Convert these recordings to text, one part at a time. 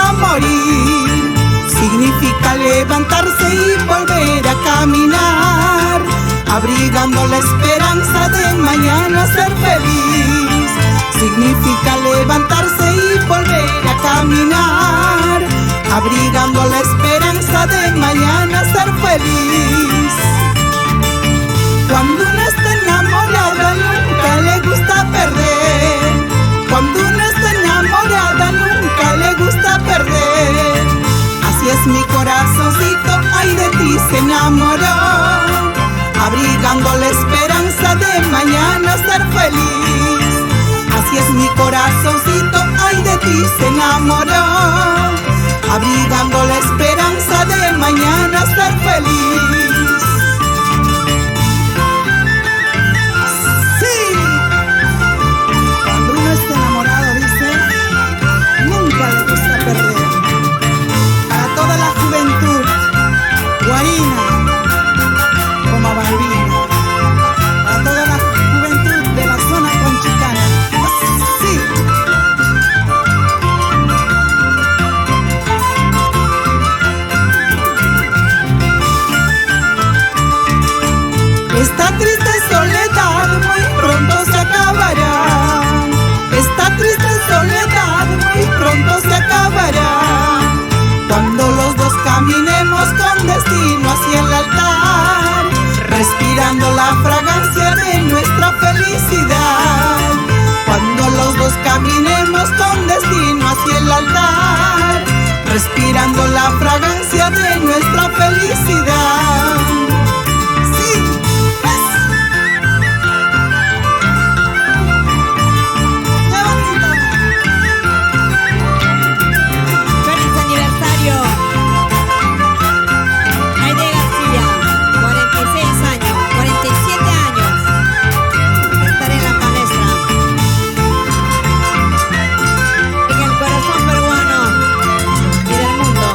a morir. Significa levantarse y volver a caminar, abrigando la esperanza de mañana ser feliz. Significa levantarse y volver a caminar, abrigando la esperanza de mañana ser feliz. Cuando uno está enamorada nunca le gusta perder. Cuando uno está enamorada nunca le gusta perder. Así es mi corazoncito, ay de ti se enamoró, abrigando la esperanza de mañana ser feliz. Así es mi corazoncito, ay de ti se enamoró, abrigando la esperanza de mañana ser feliz. Sí, cuando uno está enamorado, dice, nunca le gusta perder. Para toda la juventud, guarina como Balbina. Para toda la juventud de la zona conchicana. Sí. Esta triste soledad muy pronto se acabará. Esta triste soledad muy pronto se acabará. Cuando los dos caminemos con destino hacia el altar, respirando la fragancia de nuestra felicidad. Cuando los dos caminemos con destino hacia el altar, respirando la fragancia de nuestra felicidad. Sí, pues. ¡Qué bonito! ¡Feliz aniversario! Aide García, 46 años, 47 años. Estaré en la palestra. En el corazón peruano y del mundo.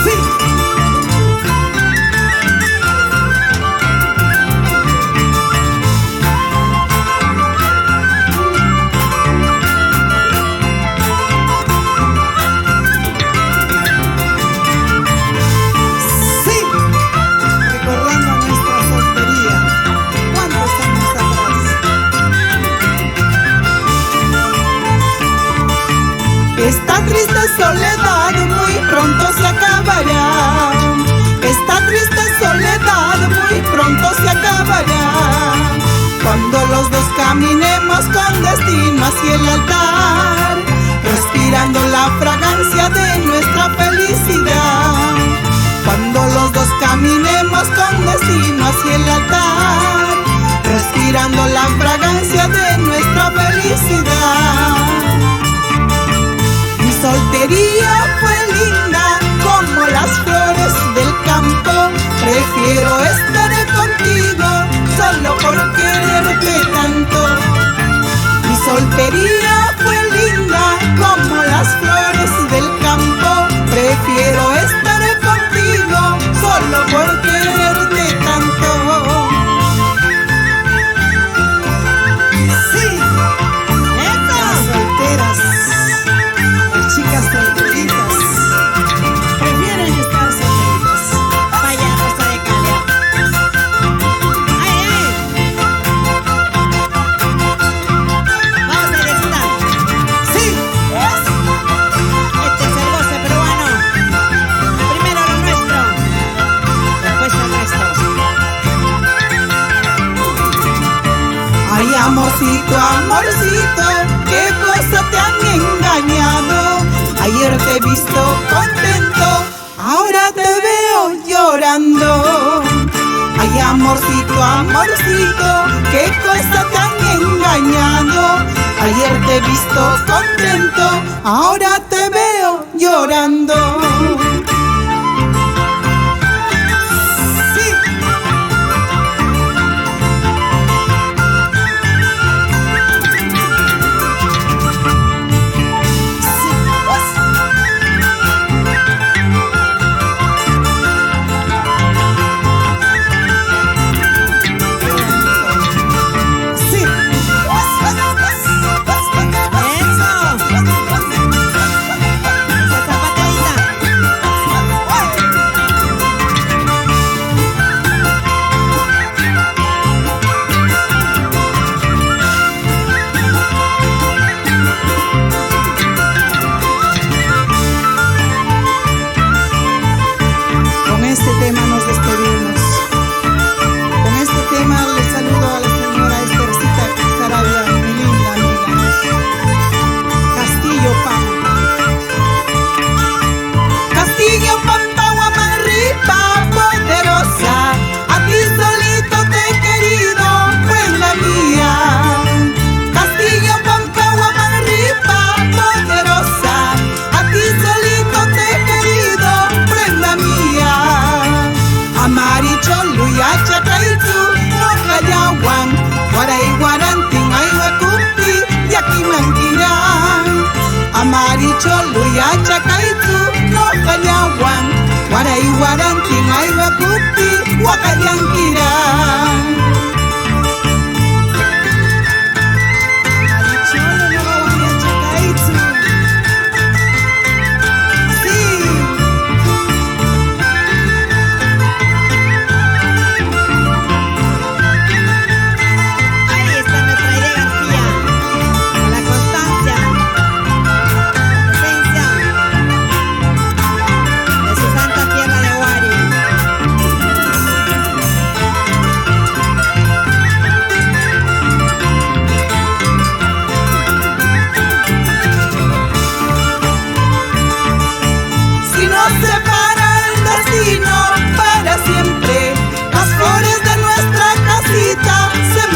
Sí. Sí, recordando nuestra soltería, ¿cuántos años atrás? Esta triste soledad muy pronto se acabará. Esta triste soledad muy pronto se acabará. Cuando los dos caminemos con destino hacia el altar, respirando la fragancia de nuestra felicidad. Cuando los dos caminemos con destino hacia el altar, respirando la fragancia de nuestra felicidad. Mi soltería fue linda como las flores del campo. Prefiero estar contigo solo por quererte tanto. Mi soltería fue linda como las flores del campo. Prefiero estar contigo solo por quererte tanto. Sí, las solteras, las chicas solteritas, prefieren estar solteritas. Vaya Rosa de Calia. ¡Ay, ay! Vamos a disfrutar. Sí, Este es el goce peruano. Primero lo nuestro, después el resto. ay amorcito, amorcito, qué cosa te han engañado. Ayer te he visto contento, ahora te veo llorando. Ay amorcito, amorcito, qué cosa te han engañado. Ayer te he visto contento, ahora te veo llorando. Sí.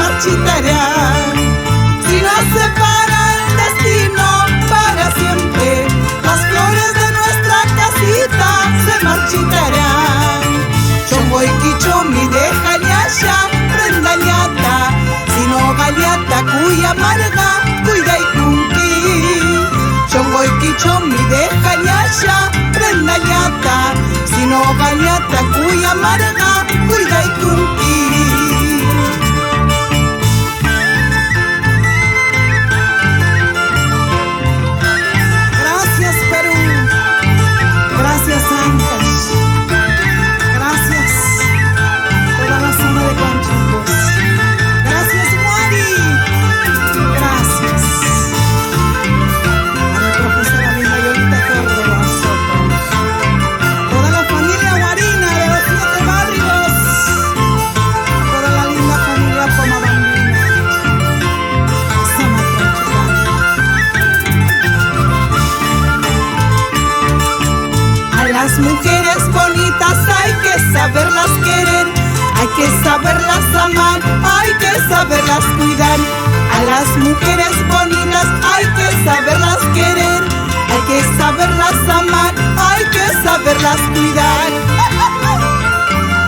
marchitarán. Si nos separa el destino para siempre, las flores de nuestra casita se marchitarán. Chongo y quichomi de Jaliasha, prenda ñata, sino galiata cuya amarga, cuida y cunqui. Chongo y quichomi de Jaliasha, prenda ñata, sino galiata cuya amarga, cuida y cunqui. Gracias Perú, gracias Ancash, gracias toda la zona de Conchambos, gracias Muari, gracias a mi profesora linda Yolita Córdoba Soto, toda la familia Guarina de los 7 barrios, toda la linda familia Pomabambina, Sama Conchambos. A las mujeres bonitas hay que saberlas querer, hay que saberlas amar, hay que saberlas cuidar. A las mujeres bonitas hay que saberlas querer, hay que saberlas amar, hay que saberlas cuidar.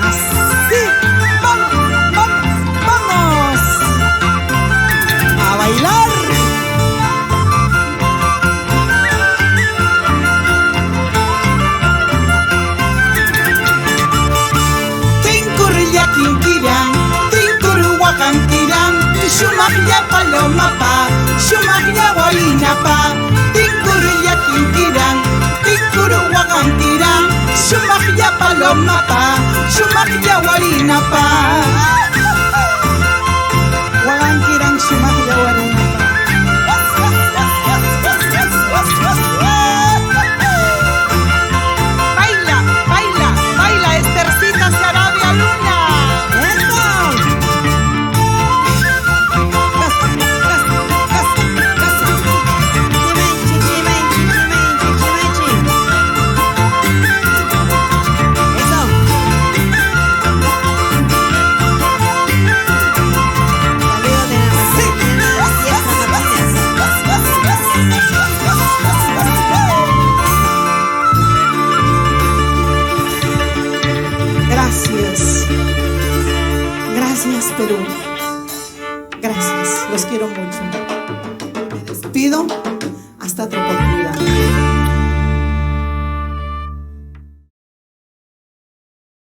Así, vamos, vamos, vamos a bailar. Quinquirán, Tincuruhuacanquirán, Shumagya Palomapa, Shumagya Guainapa, Tincuruya Quinquirán, Tincuruhuacanquirán, Shumagya Palomapa, Shumagya Guainapa. Guacanquirán, Shumagya Guainapa. Baila, baila, baila, Estercita Sarabia Luna. Gracias, gracias Perú, gracias, los quiero mucho. Me despido, hasta otra oportunidad.